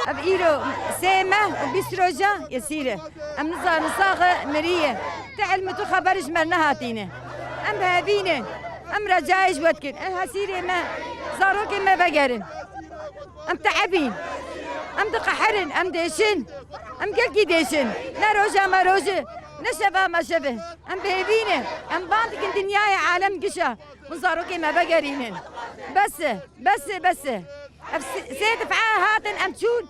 بإيرو سيمة وبيسروجا يسيرة أم نصاغة مرية تعلمتو خبرش مرنا هاتينه أم بهابينه أم رجايش ودكن هسيرة ما زاروك ما بقرن أم تعبين أم دقحرن أم ديشن أم قلقي ديشن لا روجا ما روجا نشبه ما شبه أم بهابينه أم باندك الدنيا عالم قشا وزاروك ما بقرينن بس سيد فعا هاتن أمشون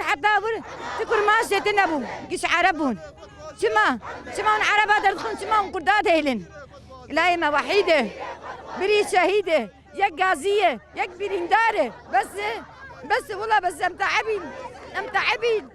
حتى أقول تكر ماشية تنبو قش عربون شما عرب هذا الخن شما قرداد هيلن لا ما وحيدة بري شهيدة يك غازية يك بريندارة بس والله بس أم تعبين